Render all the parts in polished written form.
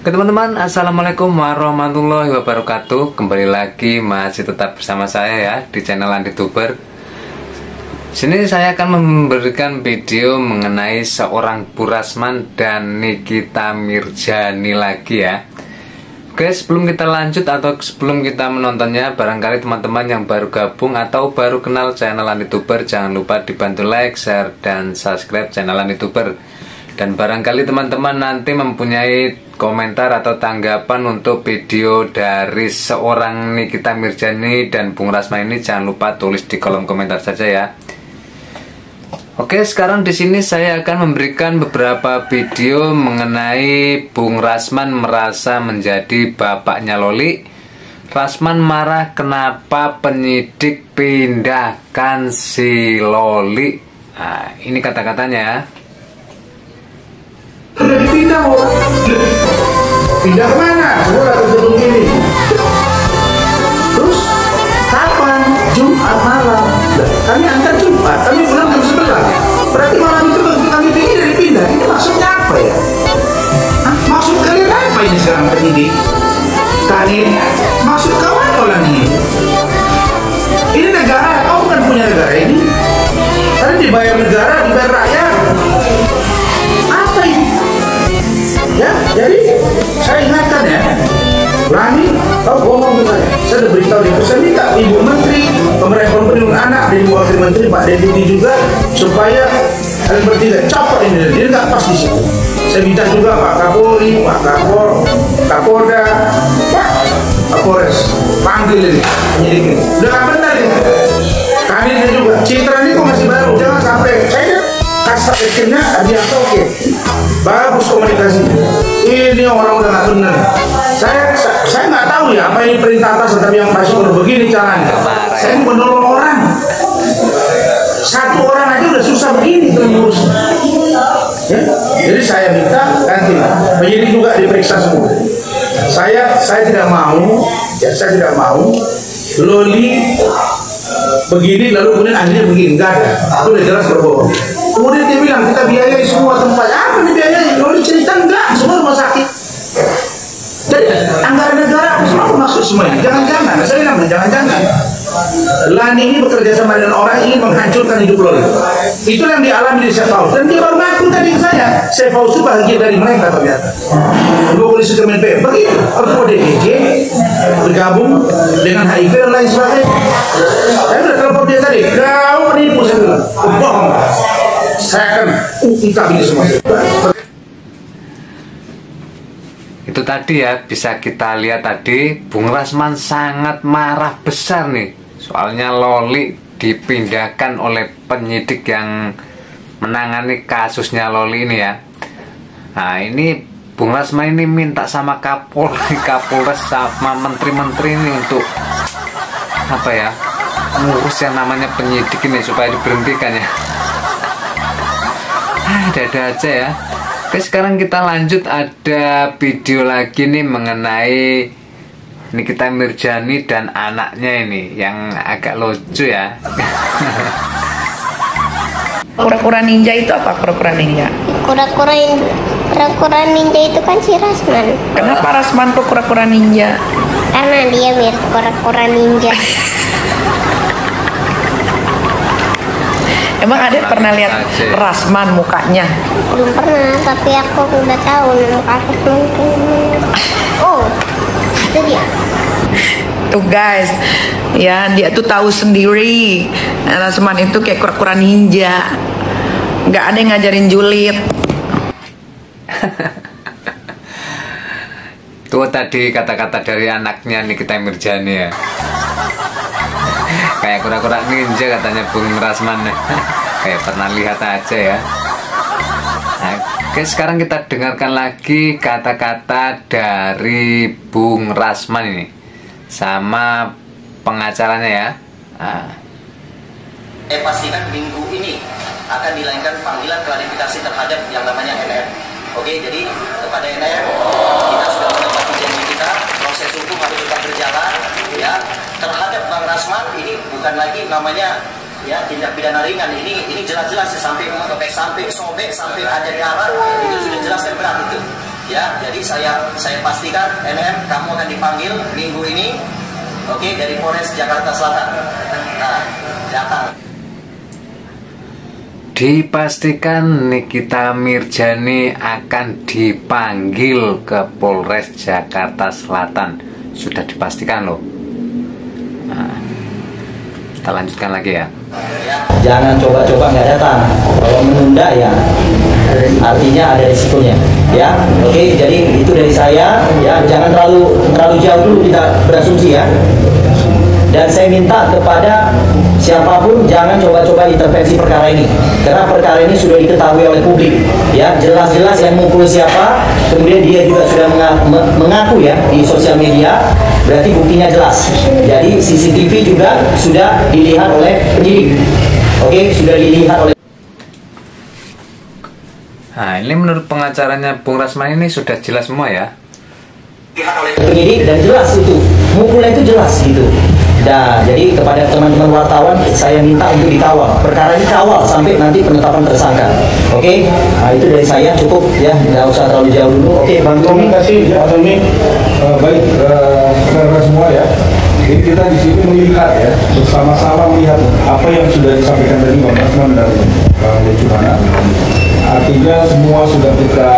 Oke teman-teman, assalamualaikum warahmatullahi wabarakatuh. Kembali lagi masih tetap bersama saya ya di channel Andituber. Sini saya akan memberikan video mengenai seorang Bu Rasman dan Nikita Mirzani lagi ya. Oke, sebelum kita lanjut atau sebelum kita menontonnya, barangkali teman-teman yang baru gabung atau baru kenal channel Andituber, jangan lupa dibantu like, share, dan subscribe channel Andituber. Dan barangkali teman-teman nanti mempunyai komentar atau tanggapan untuk video dari seorang Nikita Mirzani dan Bung Rasman ini, jangan lupa tulis di kolom komentar saja ya. Oke, sekarang di sini saya akan memberikan beberapa video mengenai Bung Rasman merasa menjadi bapaknya Loli. Rasman marah kenapa penyidik pindahkan si Loli. Nah, ini kata-katanya. Udah dipindah kok. Pindah kemana? Semua ke gedung ini. Terus kapan? Jumat malam. Kami antar Jumat, kami pulang jam 11. Berarti malam itu begitu kami pikir dipindah. Ini maksudnya apa ya? Hah? Maksud kalian apa ini sekarang penyidik? Kalian maksud kawan orang ini? Ini negara, kau bukan punya negara ini. Kalian dibayar negara, dibayar rakyat. Apa ini? Ya, jadi saya ingatkan ya, Lani, kau bohong ke saya. Saya sudah beritahu dia, saya minta Ibu Menteri Pemberdayaan Perempuan Anak dan Ibu Wakil Menteri Pak Deddy juga supaya kalian bertiga copot ini, dia nggak pas di situ. Saya minta juga Pak Kapolri, Pak Kapolda, Pak Kapolres, panggil ini penyidik ini. Udah nggak benar ini. Kalian juga, Citra ini kok masih baru, jangan sampai saya kasar akhirnya dia oke. Bagus komunikasi. Ini orang udah nggak benar. Saya nggak tahu ya apa ini perintah atas, tapi yang pasti udah begini caranya. Saya menolong orang. Satu orang aja udah susah begini terus. Ya? Jadi saya minta nanti penyidik juga diperiksa semua. Saya tidak mau, ya saya tidak mau Loli begini lalu kemudian akhirnya begini, enggak ada. Itu udah jelas berbohong. Kemudian dia bilang kita biayai semua tempat. Apa nih biayai? Lalu cerita enggak, semua rumah sakit. Jadi anggaran negara semua masuk semuanya. Jangan-jangan, saya bilang jangan-jangan. Lani ini bekerja sama dengan orang ingin menghancurkan hidup Loli. Itu yang dialami di Sefaus. Dan dia baru ngaku tadi ke saya. Sefaus itu bahagia dari mereka ternyata. Dua polisi Kemen PM begitu. Harus mau DPJ bergabung dengan HIV dan lain sebagainya. Saya udah telepon dia tadi. Kau penipu, saya bilang. Bohong. Saya akan ungkap ini semua. Itu tadi ya, bisa kita lihat tadi Bung Rasman sangat marah besar nih. Soalnya Loli dipindahkan oleh penyidik yang menangani kasusnya Loli ini ya. Nah ini Bung Rasman ini minta sama Kapolri, Kapolres sama menteri-menteri ini untuk apa ya, ngurus yang namanya penyidik ini supaya diberhentikan ya. Ada aja ya. Oke, sekarang kita lanjut, ada video lagi nih mengenai Nikita Mirzani dan anaknya ini yang agak lucu ya. Kura-kura ninja itu apa? Kura-kura ninja? Kura-kura ninja itu kan si Rasman. Kenapa Rasman tuh kura-kura ninja? Karena dia mirip kura-kura ninja. Emang Adek pernah lihat Rasman mukanya? Belum pernah, tapi aku udah tahu nama kakak mungkin. Oh, itu dia. Tuh guys, ya dia tuh tahu sendiri. Rasman itu kayak kura-kura ninja. Nggak ada yang ngajarin julid. Tuh tadi kata-kata dari anaknya Nikita Mirzani ya. Kayak kura-kura ninja katanya Bung Rasman. Kayak pernah lihat aja ya. Nah, oke, sekarang kita dengarkan lagi kata-kata dari Bung Rasman ini sama pengacaranya ya. Nah. Saya pastikan minggu ini akan dilakukan panggilan klarifikasi terhadap yang namanya NR. Oke, jadi kepada NR kita sudah menepati janji kita, proses hukum harus tetap berjalan ya. Terhadap Bang Rasman ini bukan lagi namanya ya tindak pidana ringan, ini jelas-jelas sampai sobek, sampai ada darah, itu sudah jelas dan berat itu. Ya, jadi saya pastikan NM kamu akan dipanggil minggu ini, oke, dari Polres Jakarta Selatan. Nah, datang. Dipastikan Nikita Mirzani akan dipanggil ke Polres Jakarta Selatan. Sudah dipastikan loh. Nah, kita lanjutkan lagi ya. Jangan coba-coba nggak datang. Kalau menunda ya artinya ada risikonya. Ya, oke. Jadi itu dari saya. Ya, jangan terlalu jauh dulu kita berasumsi ya. Dan saya minta kepada siapapun jangan coba-coba intervensi perkara ini, karena perkara ini sudah diketahui oleh publik. Ya, jelas-jelas yang mukul siapa, kemudian dia juga sudah mengaku ya di sosial media, berarti buktinya jelas. Jadi CCTV juga sudah dilihat oleh penyidik. Oke, sudah dilihat oleh. Nah, ini menurut pengacaranya Bung Rasman ini sudah jelas semua ya. Penyidik dan jelas itu, mukulnya itu jelas gitu. Nah, jadi kepada teman-teman wartawan saya minta untuk dikawal. Perkara ini kawal sampai nanti penetapan tersangka. Oke? Nah, itu dari saya cukup ya, nggak usah terlalu jauh dulu. Oke, Bang Tommy. Terima kasih ya, Tommy. Baik, saudara semua ya. Jadi kita di sini melihat ya, bersama-sama melihat apa yang sudah disampaikan tadi Bang Rasman dan Bang Johanna. Artinya semua sudah kita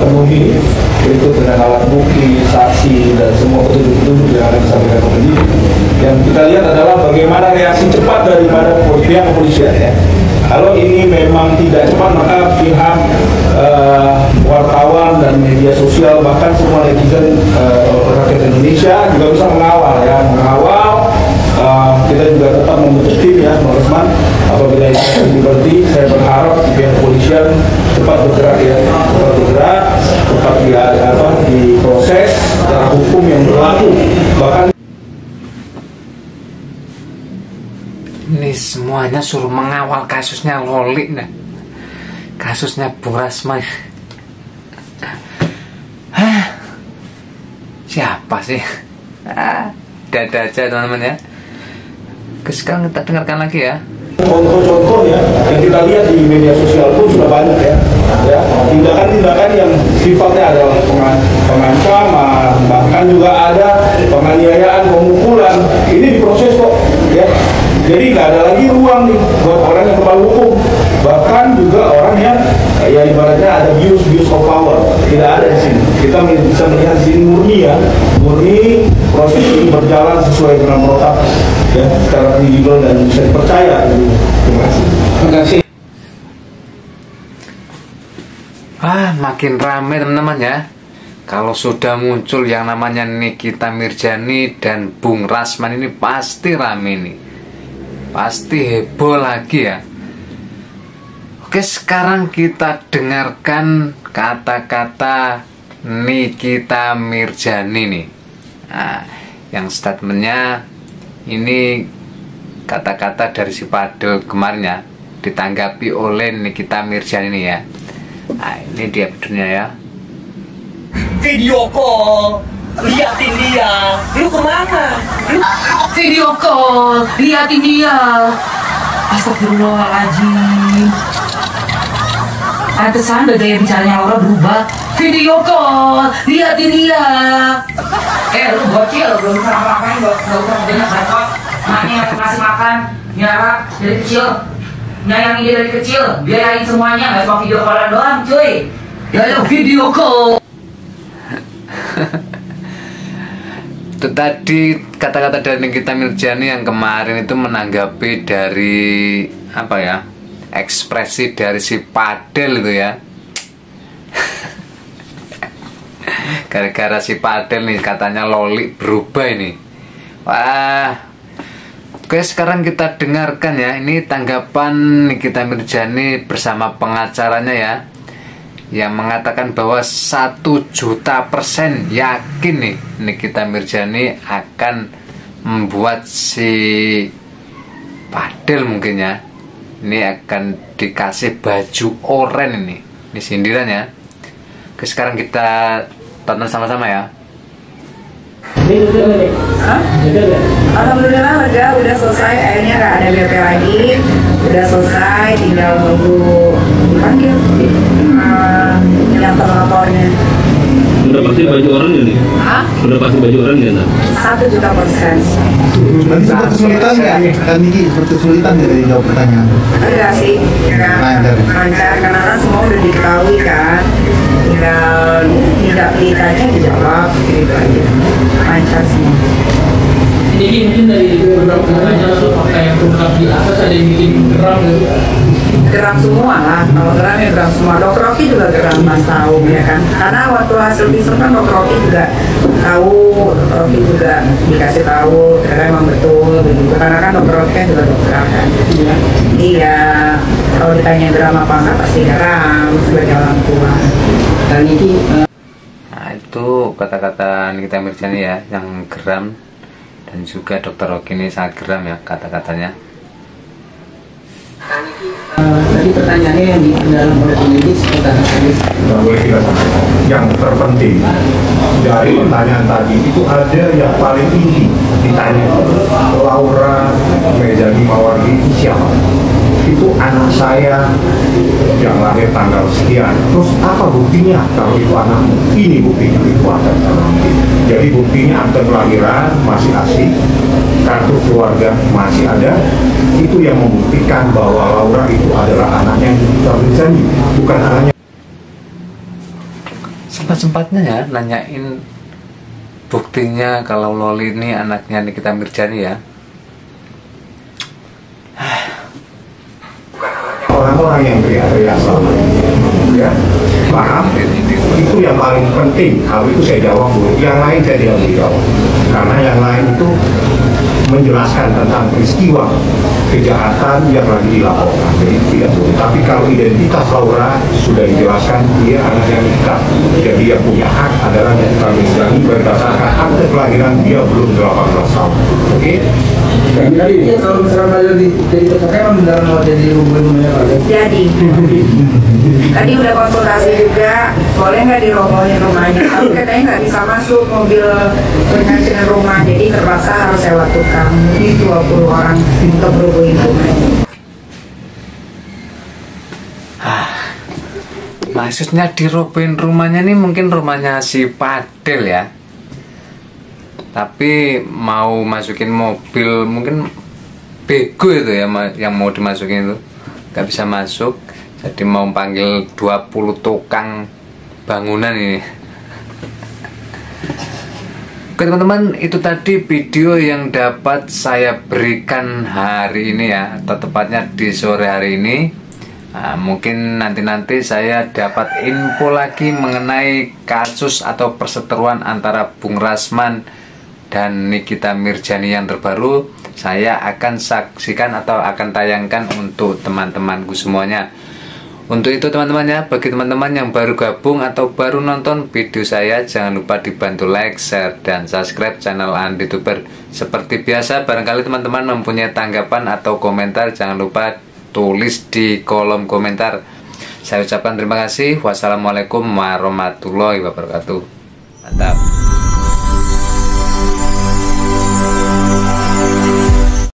penuhi, berikut dengan alat bukti, saksi, dan semua petunjuk-petunjuk yang ada disampaikan ke penyidik. Yang kita lihat adalah bagaimana reaksi cepat daripada pihak kepolisian ya. Kalau ini memang tidak cepat, maka pihak wartawan dan media sosial, bahkan semua netizen rakyat Indonesia juga bisa mengawal ya, kita juga tetap membentuk tim ya, Bang Rasman. Apabila ini berarti saya berharap pihak kepolisian cepat bergerak ya, cepat diproses secara hukum yang berlaku. Bahkan Ini semuanya suruh mengawal kasusnya Loli, nah. Kasusnya Bung Rasman. Hah? Siapa sih? Dada aja teman-teman ya. Sekarang kita dengarkan lagi ya. Contoh-contoh ya yang kita lihat di media sosial pun sudah banyak ya, tindakan-tindakan yang sifatnya adalah pengancaman, bahkan juga ada penganiayaan, pemukulan. Ini diproses kok ya. Jadi nggak ada lagi ruang nih buat orang yang kebal hukum, bahkan juga orang yang ya ibaratnya ada abuse of power, tidak ada di sini. Kita bisa melihat di sini murni proses ini berjalan sesuai dengan protap ya, secara kredibel dan bisa dipercaya. Terima kasih. Terima kasih. Makin ramai teman-teman ya. Kalau sudah muncul yang namanya Nikita Mirzani dan Bung Rasman ini pasti rame nih. Pasti heboh lagi ya. Oke, sekarang kita dengarkan kata-kata Nikita Mirzani nih. Nah, yang statementnya ini kata-kata dari si Padel kemarin ya, ditanggapi oleh Nikita Mirzani ini ya. Nah, ini dia videonya ya. Video call, liatin dia. Lu kemana? Video call, liatin dia. Astagfirullahaladzim. Pantesan gaya bicaranya Laura berubah. Video call, liatin dia. Lu bocil, belum bisa ngapain, gak usah banyak repot. Maknya yang ngasih makan, nyara dari kecil, nyayangin dia dari kecil, biayain semuanya, gak cuma video callan doang cuy. Ya video call. Itu tadi kata-kata dari Nikita Mirzani yang kemarin itu menanggapi dari apa ya, ekspresi dari si Padel itu ya. Gara-gara si Padel nih katanya Loli berubah ini. Wah. Oke, sekarang kita dengarkan ya, ini tanggapan Nikita Mirzani bersama pengacaranya ya, yang mengatakan bahwa 1.000.000% yakin nih Nikita Mirzani akan membuat si Padel mungkin ya, ini akan dikasih baju oranye ini sindiran ya. Oke, sekarang kita tonton sama-sama ya. Alhamdulillah lega, udah selesai, akhirnya nggak ada BP lagi, udah selesai, tinggal nunggu dipanggil yang terlapornya. pasti baju orang ini. Hah? Udah pasti baju orang ya, Tan? 1.000.000%. Nanti sempat kesulitan nggak? Kan Niki sempat kesulitan nggak dari jawab pertanyaan? Enggak sih, ya kan? Lancar. Lancar, karena kan semua udah diketahui kan. Tinggal tidak ditanya dijawab gitu aja. Lancar semua. Jadi mungkin dari beberapa pertanyaan atau fakta yang terungkap di atas ada yang bikin geram gitu. Geram semua lah, kalau geram ya geram semua. Dokter Rocky juga geram, Mas tahu ya kan? Karena waktu hasil visum kan Dokter Rocky juga tahu, Dokter Rocky juga dikasih tahu, ternyata emang betul begitu. Karena kan Dokter Rocky kan juga dokter kan. Iya, kalau ditanya geram apa enggak pasti geram sebagai orang tua. Dan ini Nah, itu kata-kata Nikita Mirzani ya yang geram, dan juga Dokter Rocky ini sangat geram ya kata-katanya. tadi pertanyaannya yang di dalam oleh penyidik seputar Nggak boleh kita sampaikan. Yang terpenting dari pertanyaan tadi itu ada yang paling inti ditanya, Laura Mejani Mawardi itu siapa? Itu anak saya yang lahir tanggal sekian. Terus apa buktinya kalau itu anakmu? Ini buktinya, itu ada. Jadi buktinya akte kelahiran masih asli, kartu keluarga masih ada. Itu yang membuktikan bahwa Laura itu adalah anaknya yang kita berjanji, bukan anaknya. Sempat-sempatnya ya nanyain buktinya kalau Loli ini anaknya Nikita Mirzani ya. Orang-orang yang teriak-teriak selama ini, ya, paham? Itu yang paling penting. Hal itu saya jawab dulu. Yang lain saya tidak menjawab, karena yang lain itu menjelaskan tentang peristiwa kejahatan yang lagi dilaporkan. Jadi tidak boleh. Tapi kalau identitas Laura sudah dijelaskan, dia anaknya Nikita. Jadi yang punya hak adalah Nikita Mirzani berdasarkan akte kelahiran dia belum 18 tahun. Oke? Jadi kalau misalkan aja jadi tersangka emang beneran mau jadi rumahnya Pak? Jadi, tadi udah konsultasi juga, boleh nggak dirobohin rumahnya? Tapi katanya nggak bisa masuk mobil pengajian rumah, jadi terpaksa harus sewa tukang. Jadi 20 orang untuk merobohin rumahnya. Maksudnya dirobohin rumahnya nih mungkin rumahnya si Padel ya. Tapi mau masukin mobil mungkin bego itu ya yang mau dimasukin itu. Gak bisa masuk. Jadi mau panggil 20 tukang bangunan ini. Oke teman-teman, itu tadi video yang dapat saya berikan hari ini ya, atau tepatnya di sore hari ini. Nah, mungkin nanti saya dapat info lagi mengenai kasus atau perseteruan antara Bung Rasman dan Nikita Mirzani yang terbaru. Saya akan saksikan atau akan tayangkan untuk teman-temanku semuanya. Untuk itu teman-teman ya, bagi teman-teman yang baru gabung atau baru nonton video saya, jangan lupa dibantu like, share, dan subscribe channel Andi Tuber. Seperti biasa, barangkali teman-teman mempunyai tanggapan atau komentar, jangan lupa tulis di kolom komentar. Saya ucapkan terima kasih. Wassalamualaikum warahmatullahi wabarakatuh. Mantap.